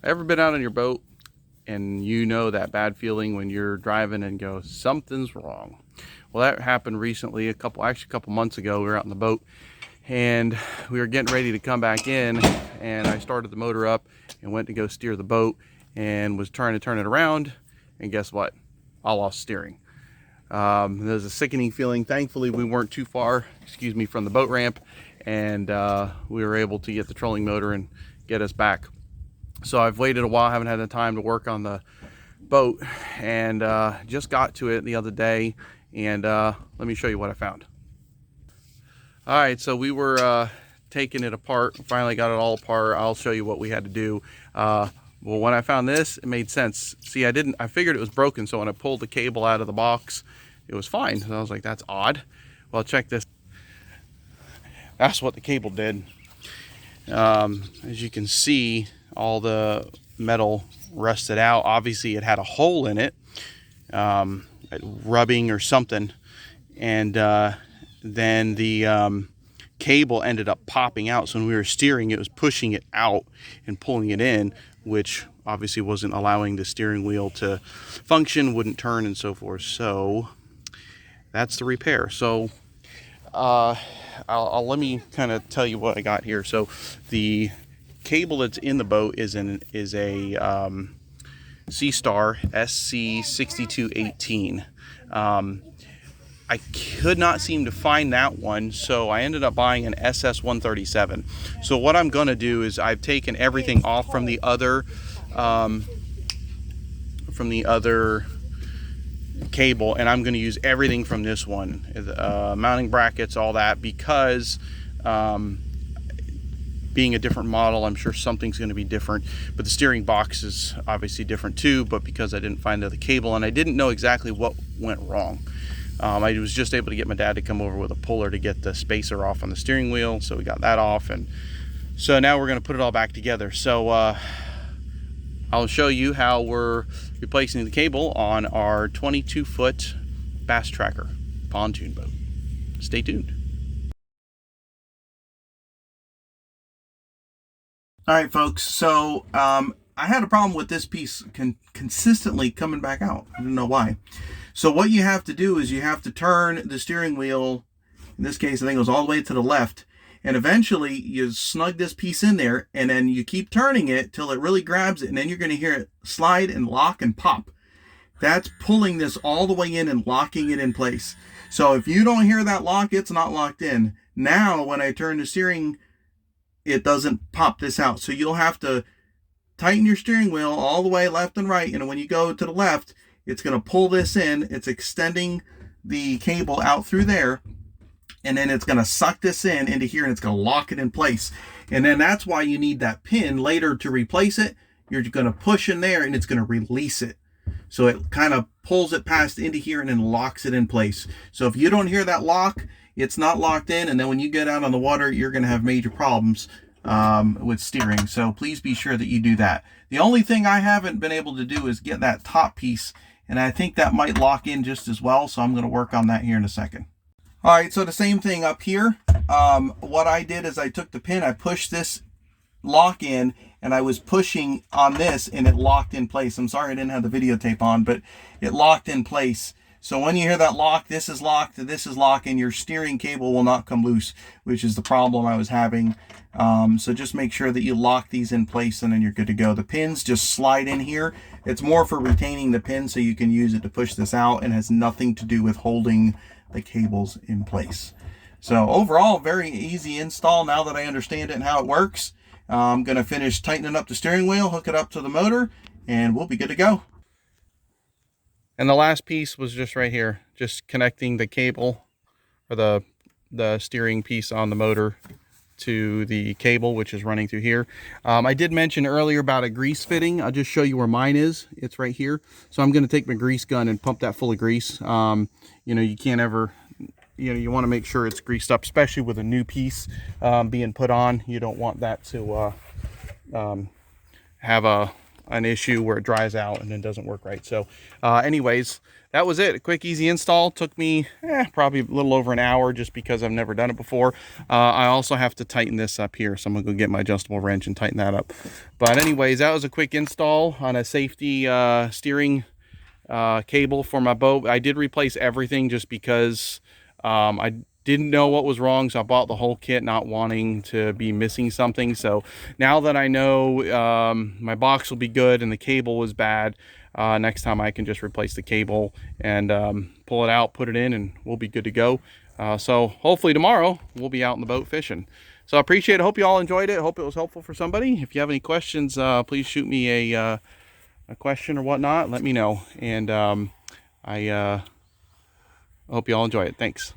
Ever been out on your boat and you know that bad feeling when you're driving and go, something's wrong? Well, that happened recently, a couple months ago. We were out on the boat and we were getting ready to come back in, and I started the motor up and went to go steer the boat and was trying to turn it around, and guess what? I lost steering. There's a sickening feeling. Thankfully, we weren't too far, from the boat ramp, and we were able to get the trolling motor and get us back. So I've waited a while, haven't had the time to work on the boat, and just got to it the other day, and let me show you what I found. All right, so we were taking it apart, finally got it all apart. I'll show you what we had to do. Well, when I found this, it made sense. See, I figured it was broken, so when I pulled the cable out of the box, it was fine. So I was like, that's odd. Well, check this. That's what the cable did. As you can see, all the metal rusted out. Obviously it had a hole in it, rubbing or something, and then the cable ended up popping out. So when we were steering, it was pushing it out and pulling it in, which obviously wasn't allowing the steering wheel to function, wouldn't turn and so forth. So that's the repair. So let me kind of tell you what I got here. So the cable that's in the boat is a C-Star SC6218. I could not seem to find that one, so I ended up buying an SS137. So what I'm going to do is I've taken everything off from the other cable, and I'm going to use everything from this one, mounting brackets, all that, because being a different model, I'm sure something's going to be different, but the steering box is obviously different too. But because I didn't find the cable and I didn't know exactly what went wrong, I was just able to get my dad to come over with a puller to get the spacer off on the steering wheel, so we got that off, and so now we're going to put it all back together. So I'll show you how we're replacing the cable on our 22-foot bass tracker pontoon boat. Stay tuned. All right, folks, so I had a problem with this piece consistently coming back out. I don't know why. So what you have to do is you have to turn the steering wheel, in this case I think it was all the way to the left, and eventually you snug this piece in there, and then you keep turning it till it really grabs it, and then you're going to hear it slide and lock and pop. That's pulling this all the way in and locking it in place. So if you don't hear that lock, it's not locked in. Now when I turn the steering, it doesn't pop this out. So you'll have to tighten your steering wheel all the way left and right, and when you go to the left, it's going to pull this in. It's extending the cable out through there, and then it's going to suck this in into here, and it's going to lock it in place. And then that's why you need that pin later to replace it. You're going to push in there, and it's going to release it. So it kind of pulls it past into here and then locks it in place. So if you don't hear that lock, it's not locked in, and then when you get out on the water, you're going to have major problems with steering. So please be sure that you do that. The only thing I haven't been able to do is get that top piece, and I think that might lock in just as well, so I'm going to work on that here in a second. All right, so the same thing up here. What I did is I took the pin, I pushed this lock in, and I was pushing on this, and it locked in place. I'm sorry I didn't have the videotape on, but it locked in place. So when you hear that lock, this is locked, and your steering cable will not come loose, which is the problem I was having. So just make sure that you lock these in place, and then you're good to go. The pins just slide in here. It's more for retaining the pin so you can use it to push this out, and has nothing to do with holding the cables in place. So overall, very easy install now that I understand it and how it works. I'm going to finish tightening up the steering wheel, hook it up to the motor, and we'll be good to go. And the last piece was just right here, just connecting the cable, or the steering piece on the motor, to the cable, which is running through here. I did mention earlier about a grease fitting. I'll just show you where mine is. It's right here. So I'm going to take my grease gun and pump that full of grease. You can't ever, you want to make sure it's greased up, especially with a new piece being put on. You don't want that to have a an issue where it dries out and then doesn't work right. So anyways, that was it. A quick, easy install. Took me probably a little over an hour just because I've never done it before. I also have to tighten this up here, so I'm gonna go get my adjustable wrench and tighten that up. But anyways, that was a quick install on a safety steering cable for my boat. I did replace everything just because I didn't know what was wrong, so I bought the whole kit not wanting to be missing something. So now that I know my box will be good and the cable was bad, next time I can just replace the cable and pull it out, put it in, and we'll be good to go. So hopefully tomorrow we'll be out in the boat fishing. So I appreciate it. Hope you all enjoyed it. Hope it was helpful for somebody. If you have any questions, please shoot me a question or whatnot. Let me know. And I hope you all enjoy it. Thanks.